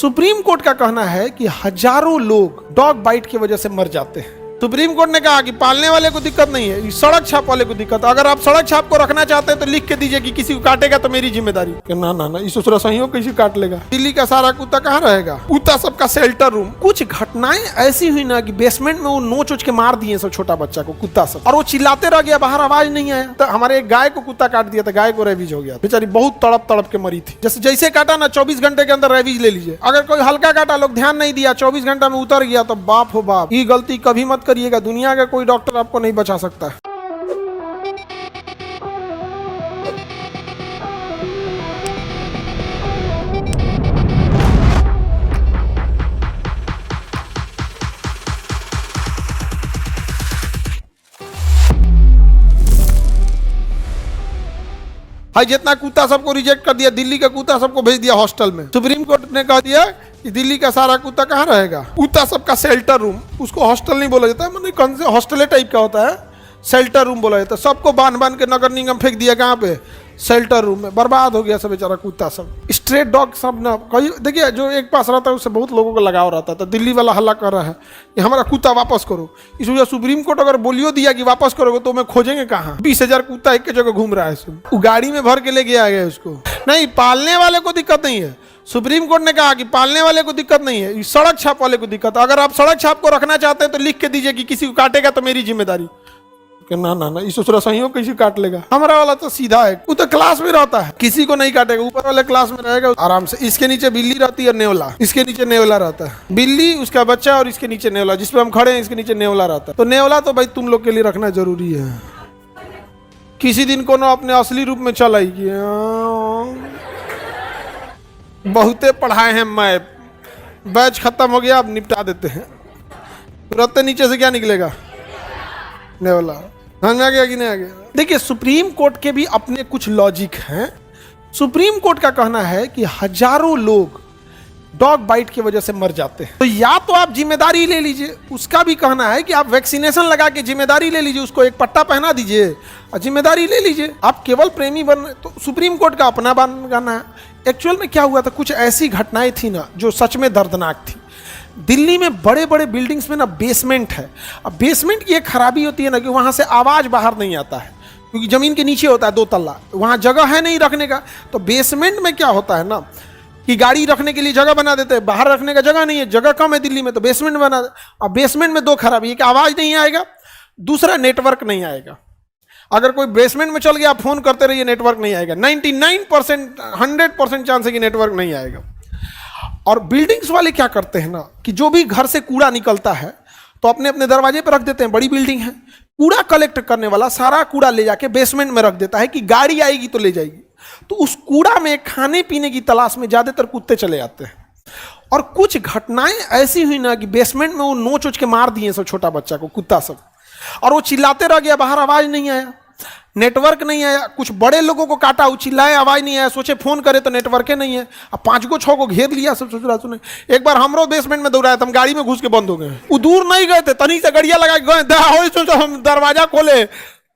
Supreme court का कहना है कि हजारों लोग डॉग बाइट की वजह से मर जाते हैं। सुप्रीम कोर्ट ने कहा कि पालने वाले को दिक्कत नहीं है, सड़क छाप वाले को दिक्कत है। अगर आप सड़क छाप को रखना चाहते हैं तो लिख के दीजिए कि किसी को काटेगा तो मेरी जिम्मेदारी। ना ना ना, इस सही किसी काट लेगा। दिल्ली का सारा कुत्ता कहाँ रहेगा? कुत्ता सबका शेल्टर रूम। कुछ घटनाएं ऐसी हुई ना कि बेसमेंट में वो नोच उच के मार दिए सब छोटा बच्चा को, कुत्ता सब, और वो चिल्लाते रह गया, बाहर आवाज नहीं आया। तो हमारे एक गाय को कुत्ता काट दिया था, गाय को रेबीज हो गया, बेचारी बहुत तड़प तड़प के मरी थी। जैसे काटा ना 24 घंटे के अंदर रेबीज ले लीजिए। अगर कोई हल्का काटा, लोग ध्यान नहीं दिया, 24 घंटा में उतर गया तो बाप हो बाप, ये गलती कभी मत करिएगा। दुनिया का कोई डॉक्टर आपको नहीं बचा सकता है। भाई जितना कुत्ता सबको रिजेक्ट कर दिया, दिल्ली का कुत्ता सबको भेज दिया हॉस्टल में। सुप्रीम कोर्ट ने कह दिया कि दिल्ली का सारा कुत्ता कहाँ रहेगा? कुत्ता सबका शेल्टर रूम, उसको हॉस्टल नहीं बोला जाता है, मतलब कौन से हॉस्टल टाइप का होता है, शेल्टर रूम बोला जाता है। सबको बांध के नगर निगम फेंक दिया, कहाँ पे? शेल्टर रूम में। बर्बाद हो गया सब बेचारा कुत्ता सब। स्ट्रेट डॉग सब ना, कई देखिए जो एक पास रहता है उससे बहुत लोगों को लगाव रहता है। तो दिल्ली वाला हल्ला कर रहा है कि हमारा कुत्ता वापस करो। इस वजह सुप्रीम कोर्ट अगर बोलियो दिया कि वापस करोगे तो मैं खोजेंगे कहाँ? 20,000 कुत्ता एक जगह घूम रहा है, वो गाड़ी में भर के ले गया गया उसको। नहीं, पालने वाले को दिक्कत नहीं है। सुप्रीम कोर्ट ने कहा कि पालने वाले को दिक्कत नहीं है, सड़क छाप वाले को दिक्कत है। अगर आप सड़क छाप को रखना चाहते हैं तो लिख के दीजिए कि किसी को काटेगा तो मेरी जिम्मेदारी। ना ना ना, इस सही किसी काट लेगा। हमारा वाला तो सीधा है, वो तो क्लास में रहता है, किसी को नहीं काटेगा। ऊपर वाले क्लास में रहेगा आराम से। इसके नीचे बिल्ली रहती है, नेवला, इसके नीचे नेवला रहता है। बिल्ली, उसका बच्चा, और इसके नीचे नेवला, जिसपे हम खड़े हैं इसके नीचे नेवला रहता है। तो नेवला तो भाई तुम लोग के लिए रखना जरूरी है। किसी दिन को ना अपने असली रूप में चल आएगी। बहुते पढ़ाए हैं मैं, बैच खत्म हो गया, अब निपटा देते हैं। तुरंत नीचे से क्या निकलेगा? नेवला। समझ में आ गया कि नहीं आ गया? देखिए, सुप्रीम कोर्ट के भी अपने कुछ लॉजिक हैं। सुप्रीम कोर्ट का कहना है कि हजारों लोग डॉग बाइट की वजह से मर जाते हैं, तो या तो आप जिम्मेदारी ले लीजिए। उसका भी कहना है कि आप वैक्सीनेशन लगा के जिम्मेदारी ले लीजिए, उसको एक पट्टा पहना दीजिए और जिम्मेदारी ले लीजिए। आप केवल प्रेमी बन, तो सुप्रीम कोर्ट का अपना गाना है। एक्चुअल में क्या हुआ था, कुछ ऐसी घटनाएं थी ना जो सच में दर्दनाक थी। दिल्ली में बड़े बड़े बिल्डिंग्स में ना बेसमेंट है। अब बेसमेंट की एक खराबी होती है ना कि वहाँ से आवाज़ बाहर नहीं आता है, क्योंकि ज़मीन के नीचे होता है 2 तल्ला, वहाँ जगह है नहीं रखने का। तो बेसमेंट में क्या होता है ना कि गाड़ी रखने के लिए जगह बना देते हैं, बाहर रखने का जगह नहीं है, जगह कम है दिल्ली में, तो बेसमेंट बना दे। अब बेसमेंट में 2 खराबी है कि आवाज़ नहीं आएगा, दूसरा नेटवर्क नहीं आएगा। अगर कोई बेसमेंट में चल गया, आप फोन करते रहिए, नेटवर्क नहीं आएगा। 99% 100% चांस है कि नेटवर्क नहीं आएगा। और बिल्डिंग्स वाले क्या करते हैं ना कि जो भी घर से कूड़ा निकलता है तो अपने अपने दरवाजे पर रख देते हैं। बड़ी बिल्डिंग है, कूड़ा कलेक्ट करने वाला सारा कूड़ा ले जाके बेसमेंट में रख देता है कि गाड़ी आएगी तो ले जाएगी। तो उस कूड़ा में खाने पीने की तलाश में ज्यादातर कुत्ते चले जाते हैं। और कुछ घटनाएं ऐसी हुई ना कि बेसमेंट में वो नोच उच के मार दिए सब छोटा बच्चा को, कुत्ता सब, और वो चिल्लाते रह गया, बाहर आवाज नहीं आया, नेटवर्क नहीं आया। कुछ बड़े लोगों को काटा, वो चिल्लाए, आवाज नहीं आया, सोचे फोन करे तो नेटवर्क नहीं है। अब 5 को 6 को घेर लिया, सब सोच रहा सुने। एक बार हमरो बेसमेंट में दौड़ाया था, हम गाड़ी में घुस के बंद हो गए। वो दूर नहीं गए थे, तनी से गड़िया लगा के गए, सोचा हम दरवाजा खोले,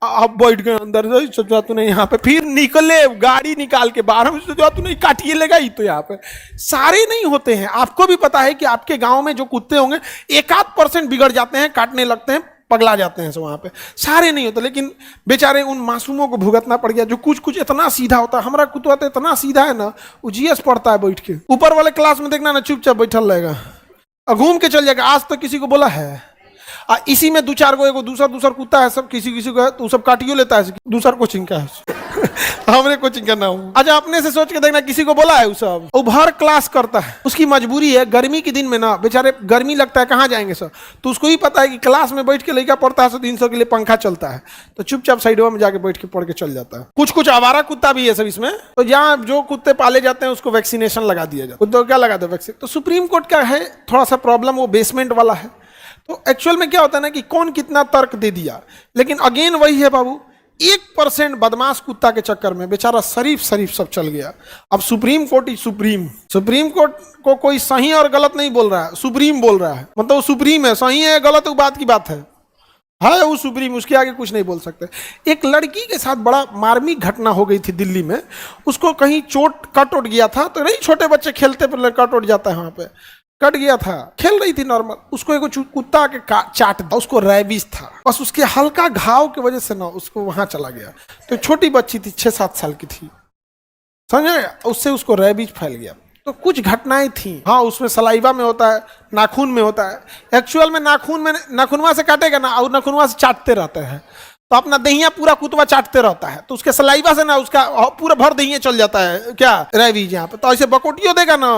अब बैठ गए अंदर। सोचा तूने यहाँ पे, फिर निकले गाड़ी निकाल के बाहर, में सोचा तूने काटिए लेगा ही। तो यहाँ पे सारे नहीं होते हैं, आपको भी पता है कि आपके गाँव में जो कुत्ते होंगे 1-8% बिगड़ जाते हैं, काटने लगते हैं, पगला जाते हैं सब, वहाँ पे सारे नहीं होते। लेकिन बेचारे उन मासूमों को भुगतना पड़ गया जो कुछ इतना सीधा होता है। हमारा कुत्ता तो इतना सीधा है ना, वो जीएस पढ़ता है बैठ के। ऊपर वाले क्लास में देखना ना, चुपचाप बैठल रहेगा और घूम के चल जाएगा। आज तक किसी को बोला है? इसी में 2-4 को एगो दूसरा कुत्ता है, सब किसी को है तो सब काटियो लेता है। दूसरा कोचिंग का है हमरे कोचिंग का नाम। अच्छा, अपने से सोच के देखना, किसी को बोला है? सब उभर क्लास करता है, उसकी मजबूरी है। गर्मी के दिन में ना बेचारे गर्मी लगता है, कहाँ जाएंगे सर? तो उसको ही पता है कि क्लास में बैठ के लड़का पढ़ता है, 300 के लिए पंखा चलता है, तो चुपचाप साइडों में जाके बैठ के पढ़ के चल जाता है। कुछ आवारा कुत्ता भी है सब इसमें। तो जहाँ जो कुत्ते पाले जाते हैं उसको वैक्सीनेशन लगा दिया जाता है। तो क्या लगा दो वैक्सीन। तो सुप्रीम कोर्ट का है थोड़ा सा प्रॉब्लम, वो बेसमेंट वाला है। तो एक्चुअल में क्या होता है ना कि कौन कितना तर्क दे दिया, लेकिन अगेन वही है बाबू, 1% बदमाश कुत्ता के चक्कर में बेचारा शरीफ सब चल गया। अब सुप्रीम कोर्ट ही सुप्रीम कोर्ट को कोई सही और गलत नहीं बोल रहा है, सुप्रीम बोल रहा है। मतलब वो सुप्रीम है, सही है गलत वो बात की बात है। है वो सुप्रीम, उसके आगे कुछ नहीं बोल सकते। एक लड़की के साथ बड़ा मार्मिक घटना हो गई थी दिल्ली में। उसको कहीं चोट कट उठ गया था, तो नहीं छोटे बच्चे खेलते पर कट उठ जाता है, वहाँ पे कट गया था, खेल रही थी नॉर्मल, उसको एक कुत्ता के चाट दिया, उसको रैबिस था, बस उसके हल्का घाव की वजह से ना उसको वहाँ चला गया। तो छोटी बच्ची थी, 6-7 साल की थी, समझे, उससे उसको रैबिस फैल गया। तो कुछ घटनाएं थी। हाँ, उसमें सलाइवा में होता है, नाखून में होता है। एक्चुअल में नाखूनवा से काटेगा ना, और नाखूनवा से चाटते रहते हैं, तो अपना दहिया पूरा कुतवा चाटते रहता है, तो उसके सलाइवा से ना उसका पूरा भर दहिया चल जाता है क्या, रैबिस यहाँ पे। तो ऐसे बकोटियो देगा ना,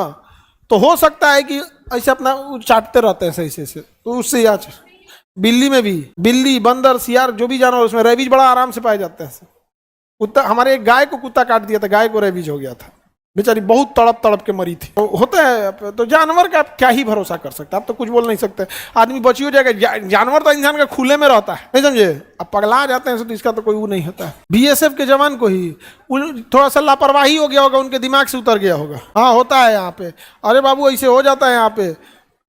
तो हो सकता है कि ऐसे अपना चाटते रहते हैं सही से, तो उससे याद। बिल्ली में भी, बिल्ली, बंदर, सियार, जो भी जानवर, उसमें रैबिस बड़ा आराम से पाए जाते हैं। कुत्ता, हमारे एक गाय को कुत्ता काट दिया था, गाय को रैबिस हो गया था, बेचारी बहुत तड़प तड़प के मरी थी। तो होता है, तो जानवर का आप क्या ही भरोसा कर सकते हैं, आप तो कुछ बोल नहीं सकते। आदमी बची हो जाएगा, जानवर तो इंसान का खुले में रहता है, नहीं समझे, अब पगला जाते हैं तो इसका तो कोई वो नहीं होता है। बीएसएफ के जवान को ही थोड़ा सा लापरवाही हो गया होगा, उनके दिमाग से उतर गया होगा। हाँ, होता है यहाँ पे, अरे बाबू ऐसे हो जाता है यहाँ पे,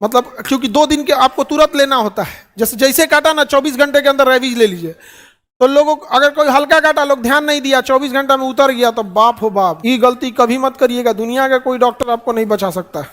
मतलब क्योंकि 2 दिन के आपको तुरंत लेना होता है। जैसे काटा ना, 24 घंटे के अंदर रैबिस ले लीजिए। तो लोगों को अगर कोई हल्का काटा, लोग ध्यान नहीं दिया, 24 घंटा में उतर गया, तो बाप हो बाप, ये गलती कभी मत करिएगा, दुनिया का कोई डॉक्टर आपको नहीं बचा सकता है।